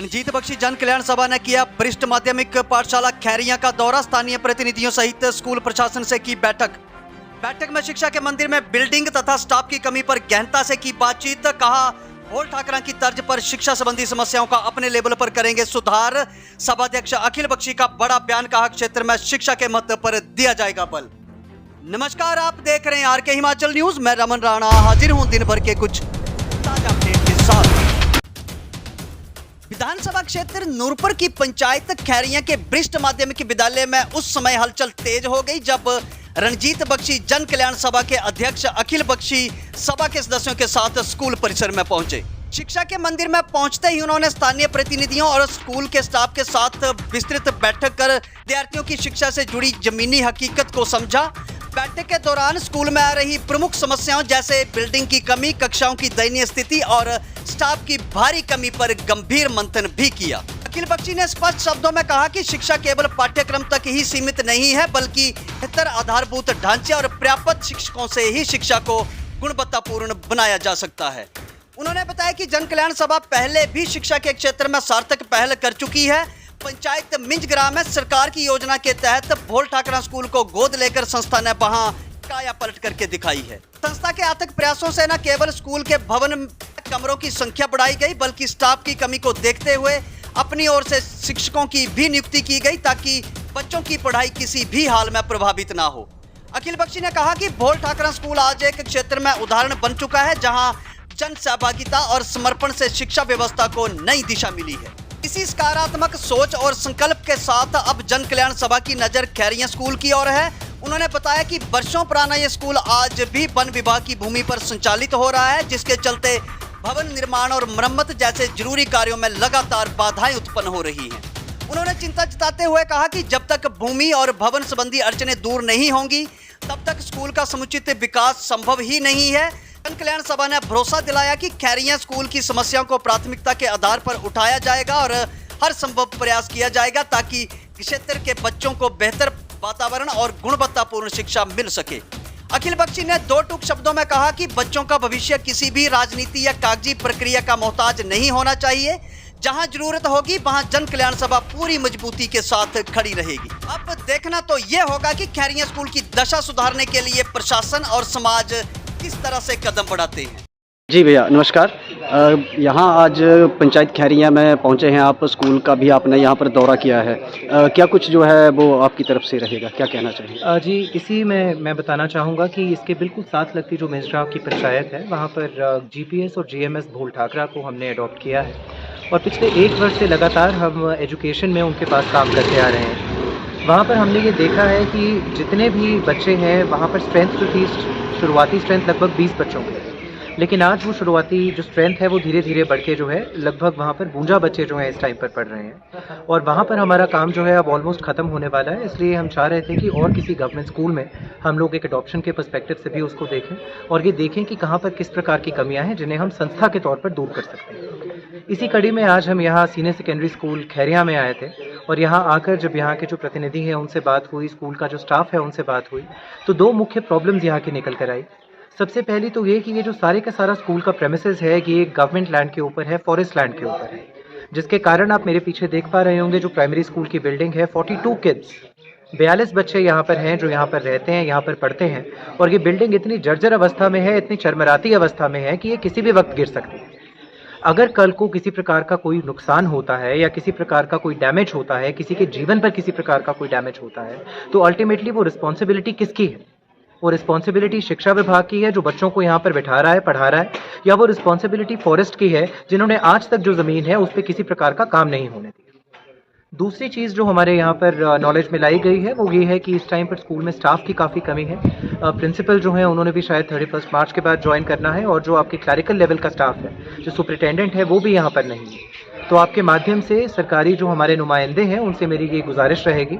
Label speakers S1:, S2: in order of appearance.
S1: रणजीत बख्शी जन कल्याण सभा ने किया वरिष्ठ माध्यमिक पाठशाला खैरिया का दौरा। स्थानीय प्रतिनिधियों सहित स्कूल प्रशासन से की बैठक में शिक्षा के मंदिर में बिल्डिंग तथा स्टाफ की कमी पर गहनता से की बातचीत। कहा भोल ठाकरा की तर्ज पर शिक्षा संबंधी समस्याओं का अपने लेवल पर करेंगे सुधार। सभाध्यक्ष अखिल बख्शी का बड़ा बयान। कहा क्षेत्र में शिक्षा के महत्व पर दिया जाएगा बल। नमस्कार, आप देख रहे हैं आरके हिमाचल न्यूज। मैं रमन राणा हाजिर हूं दिन भर के कुछ ताजा अपडेट के साथ। विधानसभा क्षेत्र नूरपुर की पंचायत खैरिया के वरिष्ठ माध्यमिक विद्यालय में उस समय हलचल तेज हो गई जब रणजीत बख्शी जन कल्याण सभा के अध्यक्ष अखिल बख्शी सभा के सदस्यों के साथ स्कूल परिसर में पहुंचे। शिक्षा के मंदिर में पहुंचते ही उन्होंने स्थानीय प्रतिनिधियों और स्कूल के स्टाफ के साथ विस्तृत बैठक कर विद्यार्थियों की शिक्षा से जुड़ी जमीनी हकीकत को समझा। बैठक के दौरान स्कूल में आ रही प्रमुख समस्याओं जैसे बिल्डिंग की कमी, कक्षाओं की दयनीय स्थिति और स्टाफ की भारी कमी पर गंभीर मंथन भी किया। अखिल बख्शी ने स्पष्ट शब्दों में कहा कि शिक्षा केवल पाठ्यक्रम तक ही सीमित नहीं है, बल्कि बेहतर आधारभूत ढांचे और पर्याप्त शिक्षकों से ही शिक्षा को गुणवत्तापूर्ण बनाया जा सकता है। उन्होंने बताया कि जन कल्याण सभा पहले भी शिक्षा के क्षेत्र में सार्थक पहल कर चुकी है। पंचायत मिंजग्राम में सरकार की योजना के तहत भोल ठाकरा स्कूल को गोद लेकर संस्था ने वहां काया पलट करके दिखाई है। संस्था के अथक प्रयासों से न केवल स्कूल के भवन कमरों की संख्या बढ़ाई गई, बल्कि स्टाफ की कमी को देखते हुए अपनी ओर से शिक्षकों की भी नियुक्ति की गई ताकि बच्चों की पढ़ाई किसी भी हाल में प्रभावित ना हो। अखिल बख्शी ने कहा कि भोल ठाकरा स्कूल आज एक क्षेत्र में उदाहरण बन चुका है जहां जन सहभागिता और समर्पण से शिक्षा व्यवस्था को नई दिशा मिली है। इसी सकारात्मक सोच और संकल्प के साथ अब जन कल्याण सभा की नजर खैरिया स्कूल की ओर है। उन्होंने बताया कि वर्षों पुराना ये स्कूल आज भी वन विभाग की भूमि पर संचालित हो रहा है, जिसके चलते भवन निर्माण और मरम्मत जैसे जरूरी कार्यों में लगातार बाधाएं उत्पन्न हो रही हैं। उन्होंने चिंता जताते हुए कहा कि जब तक भूमि और भवन संबंधी अड़चनें दूर नहीं होंगी तब तक स्कूल का समुचित विकास संभव ही नहीं है। जन कल्याण सभा ने भरोसा दिलाया कि खैरिया स्कूल की समस्याओं को प्राथमिकता के आधार पर उठाया जाएगा और हर संभव प्रयास किया जाएगा ताकि क्षेत्र के बच्चों को बेहतर वातावरण और गुणवत्तापूर्ण शिक्षा मिल सके। अखिल बख्शी ने दो टूक शब्दों में कहा कि बच्चों का भविष्य किसी भी राजनीति या कागजी प्रक्रिया का मोहताज नहीं होना चाहिए। जहां जरूरत होगी वहां जन कल्याण सभा पूरी मजबूती के साथ खड़ी रहेगी। अब देखना तो ये होगा कि खैरिया स्कूल की दशा सुधारने के लिए प्रशासन और समाज किस तरह से कदम बढ़ाते हैं।
S2: जी भैया नमस्कार। यहाँ आज पंचायत खैरिया में पहुँचे हैं आप। स्कूल का भी आपने यहाँ पर दौरा किया है। क्या कुछ जो है वो आपकी तरफ से रहेगा, क्या कहना चाहिए?
S3: जी, इसी में मैं बताना चाहूँगा कि इसके बिल्कुल साथ लगती जो मिंजग्राम की पंचायत है वहाँ पर जीपीएस और जीएमएस भोल ठाकरा को हमने अडॉप्ट किया है और पिछले 1 वर्ष से लगातार हम एजुकेशन में उनके पास काम करते आ रहे हैं। वहाँ पर हमने ये देखा है कि जितने भी बच्चे हैं वहाँ पर स्ट्रेंथ जो थी, शुरुआती स्ट्रेंथ लगभग 20 बच्चों की, लेकिन आज वो शुरुआती जो स्ट्रेंथ है वो धीरे धीरे बढ़ के जो है लगभग वहाँ पर 52 बच्चे जो हैं इस टाइम पर पढ़ रहे हैं और वहाँ पर हमारा काम जो है अब ऑलमोस्ट ख़त्म होने वाला है। इसलिए हम चाह रहे थे कि और किसी गवर्नमेंट स्कूल में हम लोग एक अडॉप्शन के पर्सपेक्टिव से भी उसको देखें और ये देखें कि कहाँ पर किस प्रकार की कमियाँ हैं जिन्हें हम संस्था के तौर पर दूर कर सकते हैं। इसी कड़ी में आज हम यहाँ सीनियर सेकेंडरी स्कूल खैरिया में आए थे और यहाँ आकर जब यहाँ के जो प्रतिनिधि हैं उनसे बात हुई, स्कूल का जो स्टाफ है उनसे बात हुई, तो 2 मुख्य प्रॉब्लम्स यहाँ की निकल कर आई। सबसे पहली तो ये कि ये जो सारे का सारा स्कूल का प्रेमिसेस है ये गवर्नमेंट लैंड के ऊपर है, फॉरेस्ट लैंड के ऊपर है, जिसके कारण आप मेरे पीछे देख पा रहे होंगे जो प्राइमरी स्कूल की बिल्डिंग है 42 किड्स, 42 बच्चे यहाँ पर हैं जो यहाँ पर रहते हैं, यहाँ पर पढ़ते हैं और ये बिल्डिंग इतनी जर्जर अवस्था में है, इतनी चरमराती अवस्था में है कि ये किसी भी वक्त गिर सकती है। अगर कल को किसी प्रकार का कोई नुकसान होता है या किसी प्रकार का कोई डैमेज होता है, किसी के जीवन पर किसी प्रकार का कोई डैमेज होता है, तो अल्टीमेटली वो रिस्पॉन्सिबिलिटी किसकी है? वो रिस्पॉन्सिबिलिटी शिक्षा विभाग की है जो बच्चों को यहाँ पर बैठा रहा है, पढ़ा रहा है, या वो रिस्पॉन्सिबिलिटी फॉरेस्ट की है जिन्होंने आज तक जो ज़मीन है उस पर किसी प्रकार का काम नहीं होने दिया। दूसरी चीज़ जो हमारे यहाँ पर नॉलेज में लाई गई है वो ये है कि इस टाइम पर स्कूल में स्टाफ की काफ़ी कमी है। प्रिंसिपल जो है उन्होंने भी शायद 31 मार्च के बाद ज्वाइन करना है और जो आपके क्लरिकल लेवल का स्टाफ है, जो सुपरिटेंडेंट है, वो भी यहाँ पर नहीं है। तो आपके माध्यम से सरकारी जो हमारे नुमाइंदे हैं उनसे मेरी ये गुजारिश रहेगी